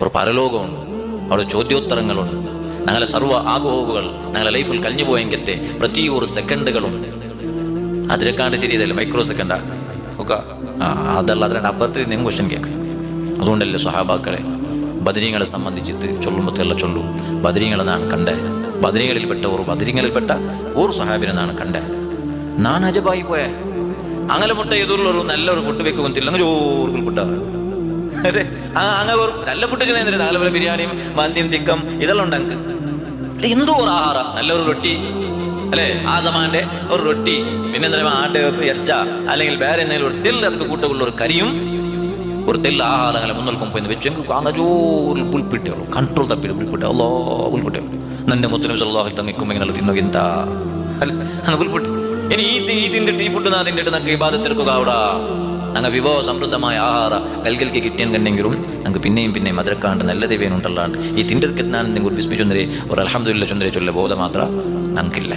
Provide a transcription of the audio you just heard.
ഒരു പരലോകമുണ്ട്, അവിടെ ചോദ്യോത്തരങ്ങളുണ്ട്. ഞങ്ങളെ സർവ്വ ആഗോഹകൾ ഞങ്ങളെ ലൈഫിൽ കഴിഞ്ഞു പോയെങ്കിലത്തെ പ്രതി ഒരു സെക്കൻഡുകളുണ്ട്. അതിനെക്കാണ്ട് ശരിയതല്ലേ, മൈക്രോ സെക്കൻഡാ ഒക്കെ അതല്ല, അതിൻ്റെ അപ്പുറത്ത് നിങ്ങൾ ക്വസ്റ്റ്യൻ കേൾക്കും. അതുകൊണ്ടല്ലേ സ്വഹാബാക്കളെ ബദരീങ്ങളെ സംബന്ധിച്ചിട്ട് ചൊല്ലുമ്പോഴത്തേല്ല ചൊല്ലു, ബദരീങ്ങളെ നാൻ കണ്ടേ, ബദരീങ്ങളിൽപ്പെട്ട ഒരു സ്വഹാബിനെ നാൻ കണ്ടേ. നാൻ അജബായി പോയേ. അങ്ങനെ മുട്ട എതിരുള്ളൊരു നല്ലൊരു ഫുഡ് വെക്കുന്നില്ല, അങ്ങ് ചോറുകൾ ഫുഡാണ്. അതെ, അങ്ങനെ ഒരു നല്ല ഫുഡ് ചെയ്യുന്ന നാലുപോലെ ബിരിയാണിയും മന്തിയും തിക്കം ഇതെല്ലാം ഉണ്ടെങ്കിൽ എന്തോ ഒരു ആഹാരം, നല്ലൊരു റൊട്ടി അല്ലെ, ആ സമാന്റെ ഒരു റൊട്ടി, പിന്നെ എന്താ ആട്ട് ഇറച്ച അല്ലെങ്കിൽ വേറെ എന്തെങ്കിലും ഒരു തെല്ല് അതൊക്കെ കൂട്ടുള്ള ഒരു കരിയും ഒരു തെല്ല് ആഹാരങ്ങളെ മുന്നോൽക്കും പോയി വെച്ചു എനിക്ക് അങ്ങോ ഒരു പുൽപ്പിട്ടേളൂ, കൺട്രോൾ തപ്പിട്ട് പുൽപ്പിട്ടേ, അല്ലോ പുൽപ്പിട്ടേ നന്റെ മുത്തലിം സല്ലല്ലാഹു അലൈഹി തങ്ങിക്കും ഇങ്ങനെ തിന്നു എന്താ അങ്ങ് പുൽപ്പിട്ട്. ഇനി ഈ തിന്നിട്ട് ഈ ഫുഡ് നാ തിന്നിട്ട് നമുക്ക് ഇബാദത്തെടുക്കുക അവിടെ ഞങ്ങൾ വിഭവ സമൃദ്ധമായ ആഹാര കൽകൽക്ക് കിട്ടിയാൻ കണ്ടെങ്കിലും ഞങ്ങൾക്ക് പിന്നെയും മധുരക്കാണ്ട് നല്ലതേ വേനുണ്ടല്ലാണ്ട് ഈ തിൻ്റെ ഞാൻ നിങ്ങൾ ബിസ്മി ചൊന്നരെ ഒരു അൽഹംദുലില്ലാഹ് ചൊന്നരെ ചൊല്ല ബോധം മാത്രം ഞങ്ങൾക്കില്ല.